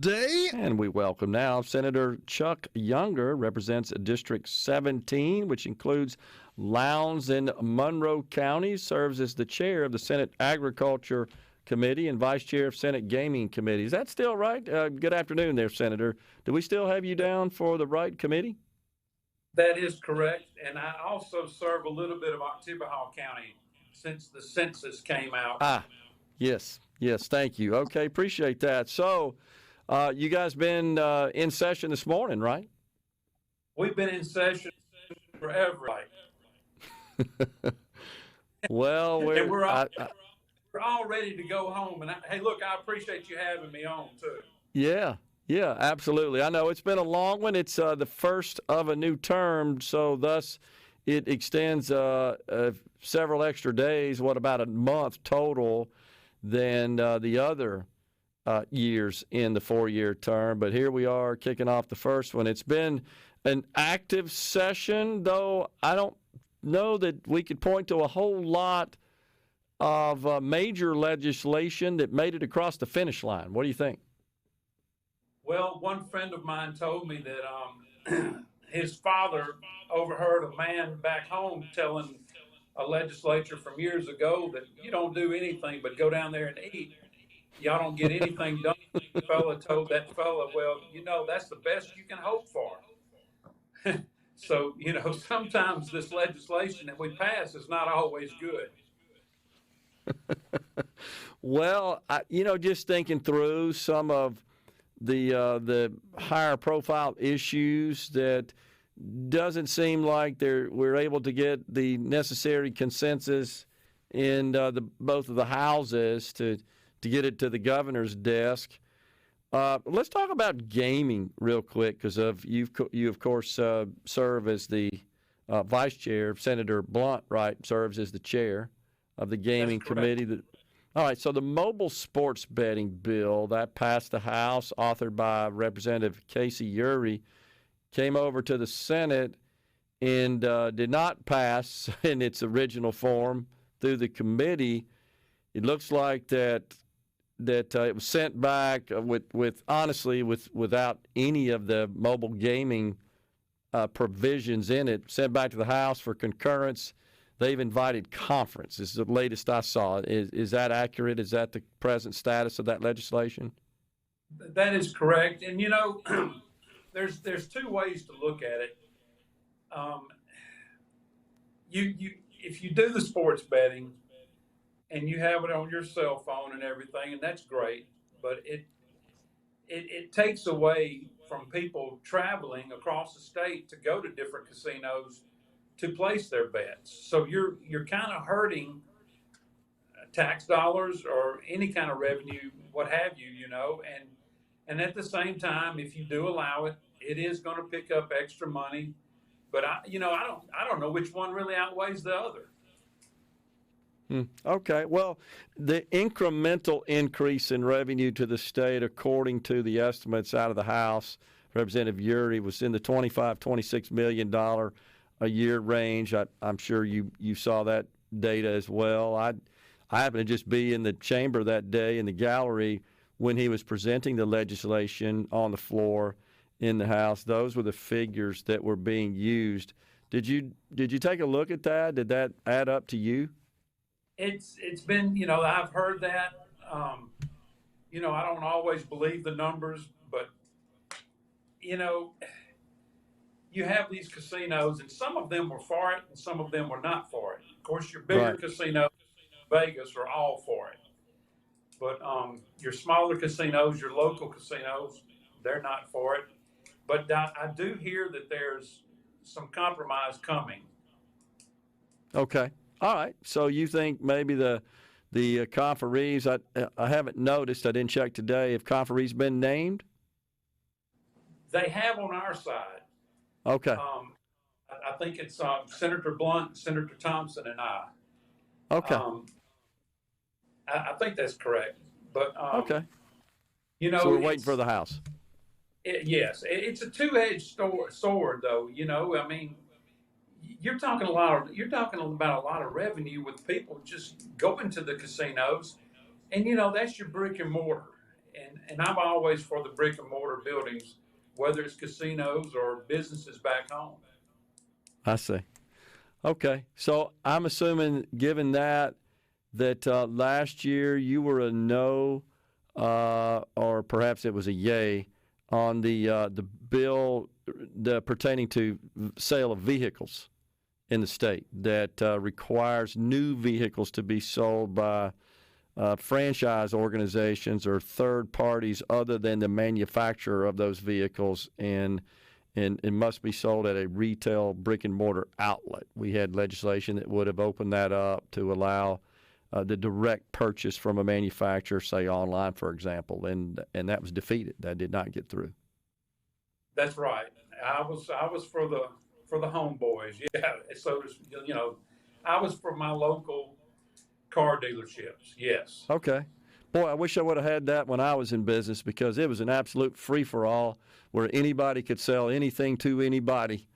Day. And we welcome now Senator Chuck Younger, represents District 17, which includes Lowndes and Monroe counties, serves as the chair of the Senate Agriculture Committee and vice chair of Senate Gaming Committee. Is that still right? Good afternoon there, Senator. Do we still have you down for the right committee? That is correct. And I also serve a little bit of Oktibbeha County since the census came out. Yes, thank you. Okay, appreciate that. So, you guys been in session this morning, right? We've been in session forever. Well, we're all ready to go home. And hey, look, I appreciate you having me on too. Yeah, absolutely. I know it's been a long one. It's the first of a new term, so thus it extends several extra days, about a month total, than the other years in the four-year term. But here we are kicking off the first one. It's been an active session, though I don't know that we could point to a whole lot of major legislation that made it across the finish line. What do you think? Well, one friend of mine told me that his father overheard a man back home telling a legislature from years ago that you don't do anything but go down there and eat. Y'all don't get anything done. The fella told that fella, well, that's the best you can hope for. So, sometimes this legislation that we pass is not always good. Well, just thinking through some of the higher profile issues that doesn't seem like we're able to get the necessary consensus in both of the houses to get it to the governor's desk. Let's talk about gaming real quick, because you of course serve as the vice chair. Senator Blunt, right, serves as the chair of the gaming committee. All right, so the mobile sports betting bill that passed the House, authored by Representative Casey Uri, came over to the Senate and did not pass in its original form through the committee. It looks like that it was sent back without any of the mobile gaming provisions in it, sent back to the House for concurrence. They've invited conference. This is the latest I saw. Is that accurate? Is that the present status of that legislation? That is correct. And, there's two ways to look at it. If you do the sports betting and you have it on your cell phone and everything, and that's great, but it takes away from people traveling across the state to go to different casinos to place their bets. So you're kind of hurting tax dollars or any kind of revenue, what have you, and at the same time, if you do allow it, it is going to pick up extra money. But I don't know which one really outweighs the other. Okay. Well, the incremental increase in revenue to the state, according to the estimates out of the House, Representative Uri, was in the $25-26 million a year range. I'm sure you saw that data as well. I happened to just be in the chamber that day in the gallery when he was presenting the legislation on the floor in the House. Those were the figures that were being used. Did you take a look at that? Did that add up to you? It's been, I've heard that. I don't always believe the numbers, but you have these casinos, and some of them were for it, and some of them were not for it. Of course, your bigger casinos, Vegas, are all for it. But your smaller casinos, your local casinos, they're not for it. But I do hear that there's some compromise coming. Okay. All right. So you think maybe the conferees, I haven't noticed, I didn't check today, have conferees been named? They have on our side. Okay. I think it's Senator Blunt, Senator Thompson, and I. Okay. I think that's correct. But okay. So we're waiting for the House. Yes, it's a two-edged sword, though. I mean, you're talking about a lot of revenue with people just going to the casinos, and that's your brick and mortar. and I'm always for the brick and mortar buildings, whether it's casinos or businesses back home. I see. Okay, so I'm assuming, given that last year you were a no, or perhaps it was a yay on the bill pertaining to sale of vehicles in the state that requires new vehicles to be sold by franchise organizations or third parties other than the manufacturer of those vehicles, and it must be sold at a retail brick and mortar outlet. We had legislation that would have opened that up to allow the direct purchase from a manufacturer, say online, for example, and that was defeated. That did not get through. That's right. I was for the homeboys. Yeah. So I was for my local car dealerships. Yes. Okay. Boy, I wish I would have had that when I was in business, because it was an absolute free-for-all where anybody could sell anything to anybody.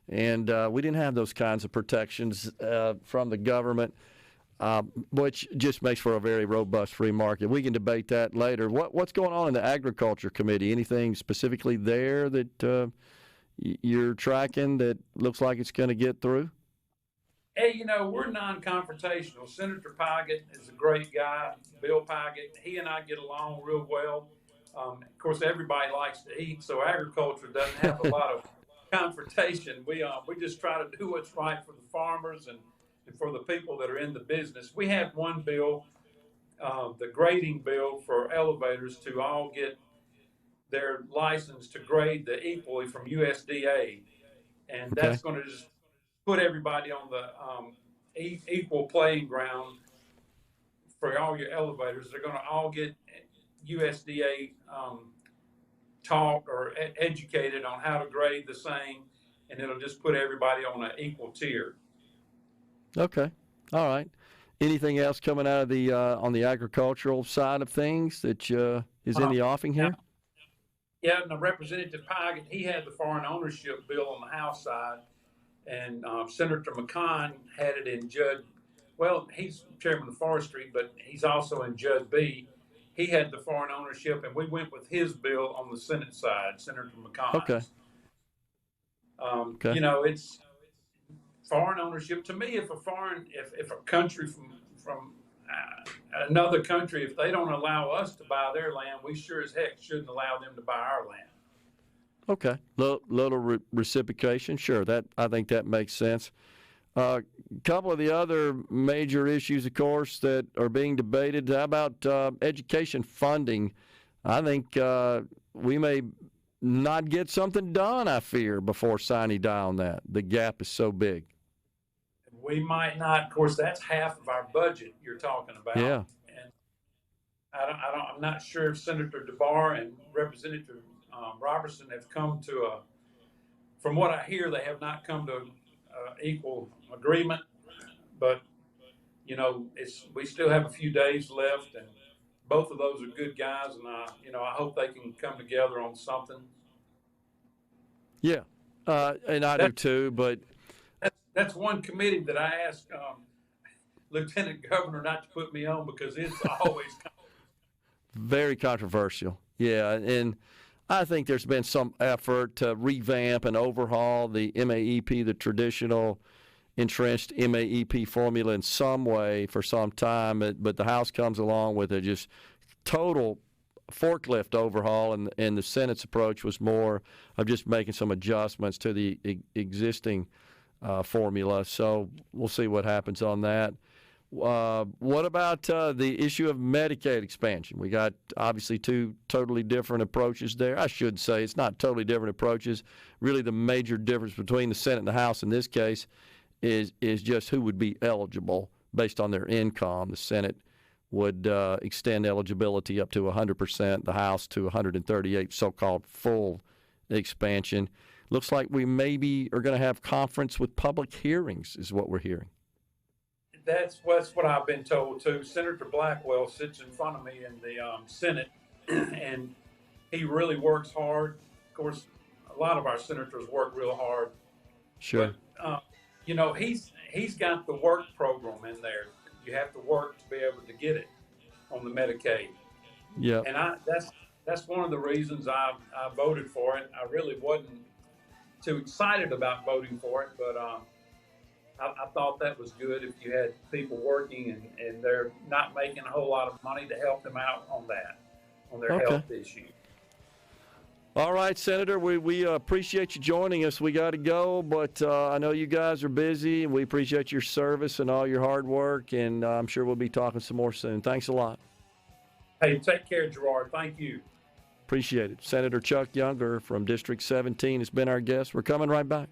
And we didn't have those kinds of protections from the government, which just makes for a very robust free market. We can debate that later. What's going on in the Agriculture Committee? Anything specifically there that you're tracking that looks like it's going to get through? Hey, we're non-confrontational. Senator Pygott is a great guy, Bill Pygott. He and I get along real well. Of course, everybody likes to eat, so agriculture doesn't have a lot of confrontation. We just try to do what's right for the farmers and for the people that are in the business. We have one bill, the grading bill for elevators, to all get their license to grade the equally from USDA, and that's going to just put everybody on the equal playing ground for all your elevators. They're going to all get USDA taught or educated on how to grade the same, and it'll just put everybody on an equal tier. Okay. All right. Anything else coming out of the on the agricultural side of things that is in the offing here? Yeah, and Representative Pygott, he had the foreign ownership bill on the House side, and Senator McConn had it in he's chairman of forestry, but he's also in Judge B. He had the foreign ownership, and we went with his bill on the Senate side, Senator McConn. Okay. It's foreign ownership. To me, if a country from another country, if they don't allow us to buy their land, we sure as heck shouldn't allow them to buy our land. Okay, little reciprocation, sure. I think that makes sense. A couple of the other major issues, of course, that are being debated. How about education funding? I think we may not get something done, I fear, before Sine Die on that. The gap is so big. We might not. Of course, that's half of our budget you're talking about. Yeah. And I'm not sure if Senator DeBar and Representative Robertson have come to from what I hear, they have not come to equal agreement. But we still have a few days left, and both of those are good guys, and I hope they can come together on something. Yeah, and I do too. But that's one committee that I asked Lieutenant Governor not to put me on, because it's always very controversial. Yeah, and I think there's been some effort to revamp and overhaul the MAEP, the traditional entrenched MAEP formula, in some way for some time, but the House comes along with a just total forklift overhaul, and the Senate's approach was more of just making some adjustments to the existing formula. So we'll see what happens on that. What about the issue of Medicaid expansion? We got obviously two totally different approaches there. I should say it's not totally different approaches. Really, the major difference between the Senate and the House in this case is just who would be eligible based on their income. The Senate would extend eligibility up to 100%, the House to 138, so-called full expansion. Looks like we maybe are going to have conference with public hearings, is what we're hearing. That's what I've been told too. Senator Blackwell sits in front of me in the Senate, and he really works hard. Of course, a lot of our senators work real hard. Sure. But, he's got the work program in there. You have to work to be able to get it on the Medicaid. Yeah. And that's one of the reasons I voted for it. I really wasn't too excited about voting for it, but I thought that was good if you had people working and they're not making a whole lot of money to help them out on that, on their Okay. health issue. All right, Senator, we appreciate you joining us. We got to go, but I know you guys are busy, and we appreciate your service and all your hard work, and I'm sure we'll be talking some more soon. Thanks a lot. Hey, take care, Gerard. Thank you. Appreciate it. Senator Chuck Younger from District 17 has been our guest. We're coming right back.